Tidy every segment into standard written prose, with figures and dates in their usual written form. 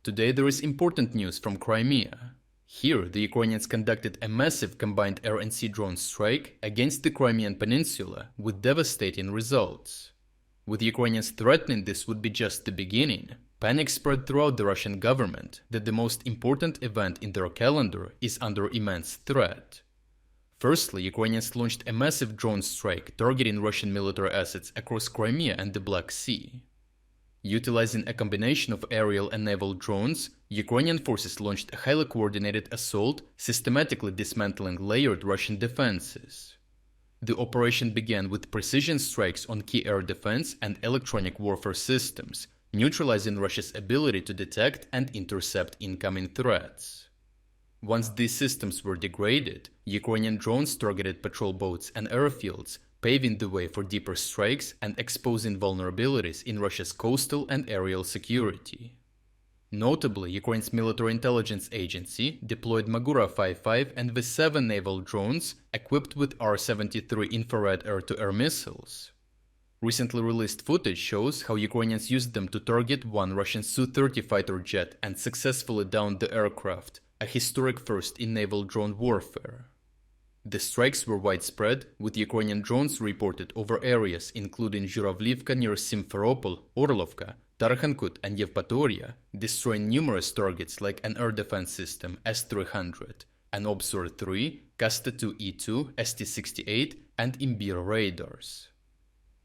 Today there is important news from Crimea. Here, the Ukrainians conducted a massive combined air and sea drone strike against the Crimean Peninsula with devastating results. With Ukrainians threatening this would be just the beginning, panic spread throughout the Russian government that the most important event in their calendar is under immense threat. Firstly, Ukrainians launched a massive drone strike targeting Russian military assets across Crimea and the Black Sea. Utilizing a combination of aerial and naval drones, Ukrainian forces launched a highly coordinated assault, systematically dismantling layered Russian defenses. The operation began with precision strikes on key air defense and electronic warfare systems, neutralizing Russia's ability to detect and intercept incoming threats. Once these systems were degraded, Ukrainian drones targeted patrol boats and airfields, paving the way for deeper strikes and exposing vulnerabilities in Russia's coastal and aerial security. Notably, Ukraine's military intelligence agency deployed Magura V5 and V7 naval drones equipped with R-73 infrared air-to-air missiles. Recently released footage shows how Ukrainians used them to target one Russian Su-30 fighter jet and successfully downed the aircraft, a historic first in naval drone warfare. The strikes were widespread, with Ukrainian drones reported over areas including Zhuravlivka near Simferopol, Orlovka, Tarkhankut and Yevpatoria, destroying numerous targets like an air defense system S-300, an Obzor-3, Kasta-2E2, ST-68 and Imbir radars.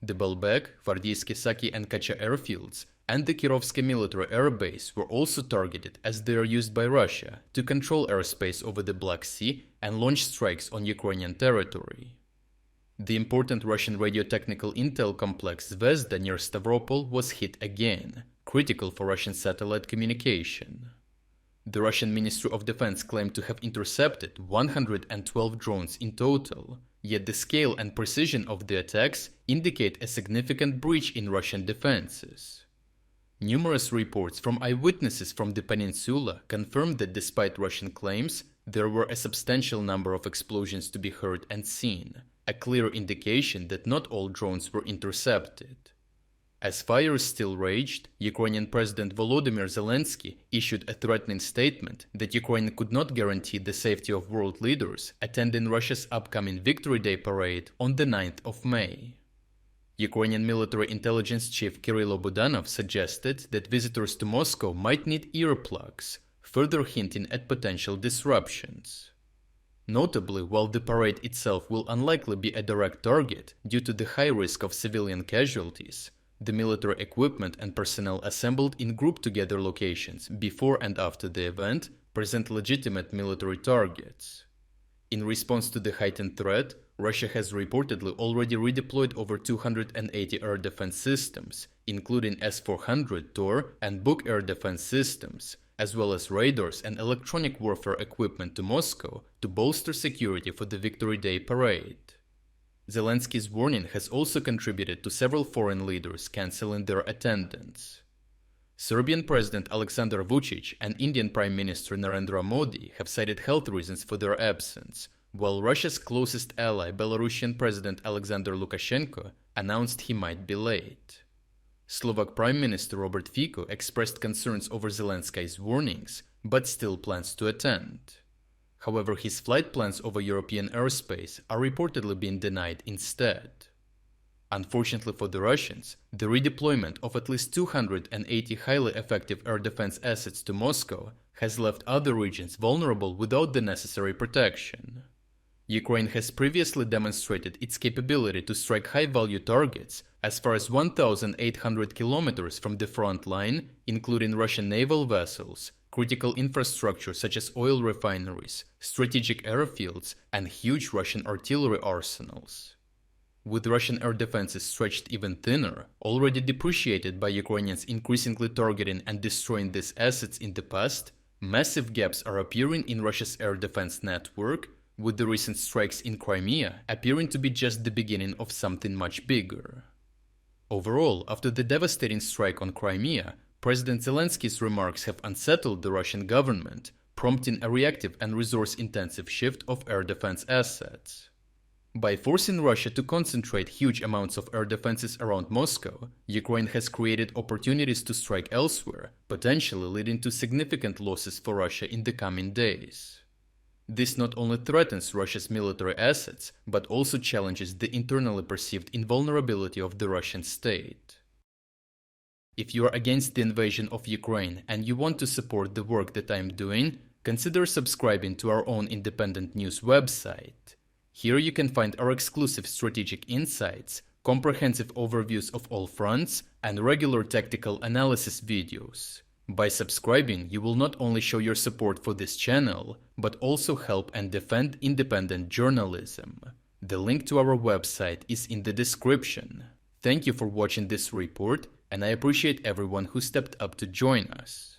The Belbek, Vardyysky Saki and Kacha airfields and the Kirovsky military air base were also targeted as they are used by Russia to control airspace over the Black Sea and launch strikes on Ukrainian territory. The important Russian radiotechnical intel complex Zvezda near Stavropol was hit again, critical for Russian satellite communication. The Russian Ministry of Defense claimed to have intercepted 112 drones in total, yet the scale and precision of the attacks indicate a significant breach in Russian defenses. Numerous reports from eyewitnesses from the peninsula confirmed that despite Russian claims, there were a substantial number of explosions to be heard and seen, a clear indication that not all drones were intercepted. As fires still raged, Ukrainian President Volodymyr Zelensky issued a threatening statement that Ukraine could not guarantee the safety of world leaders attending Russia's upcoming Victory Day parade on the 9th of May. Ukrainian military intelligence chief Kirilo Budanov suggested that visitors to Moscow might need earplugs, further hinting at potential disruptions. Notably, while the parade itself will unlikely be a direct target due to the high risk of civilian casualties, the military equipment and personnel assembled in group-together locations before and after the event present legitimate military targets. In response to the heightened threat, Russia has reportedly already redeployed over 280 air defense systems, including S-400 Tor and Buk air defense systems, as well as radars and electronic warfare equipment to Moscow to bolster security for the Victory Day parade. Zelensky's warning has also contributed to several foreign leaders cancelling their attendance. Serbian President Aleksandar Vučić and Indian Prime Minister Narendra Modi have cited health reasons for their absence, while Russia's closest ally, Belarusian President Alexander Lukashenko, announced he might be late. Slovak Prime Minister Robert Fico expressed concerns over Zelensky's warnings, but still plans to attend. However, his flight plans over European airspace are reportedly being denied instead. Unfortunately for the Russians, the redeployment of at least 280 highly effective air defense assets to Moscow has left other regions vulnerable without the necessary protection. Ukraine has previously demonstrated its capability to strike high-value targets as far as 1,800 kilometers from the front line, including Russian naval vessels, critical infrastructure such as oil refineries, strategic airfields, and huge Russian artillery arsenals. With Russian air defenses stretched even thinner, already depreciated by Ukrainians increasingly targeting and destroying these assets in the past, massive gaps are appearing in Russia's air defense network, with the recent strikes in Crimea appearing to be just the beginning of something much bigger. Overall, after the devastating strike on Crimea, President Zelensky's remarks have unsettled the Russian government, prompting a reactive and resource-intensive shift of air defense assets. By forcing Russia to concentrate huge amounts of air defenses around Moscow, Ukraine has created opportunities to strike elsewhere, potentially leading to significant losses for Russia in the coming days. This not only threatens Russia's military assets, but also challenges the internally perceived invulnerability of the Russian state. If you are against the invasion of Ukraine and you want to support the work that I am doing, consider subscribing to our own independent news website. Here you can find our exclusive strategic insights, comprehensive overviews of all fronts, and regular tactical analysis videos. By subscribing, you will not only show your support for this channel, but also help and defend independent journalism. The link to our website is in the description. Thank you for watching this report, and I appreciate everyone who stepped up to join us.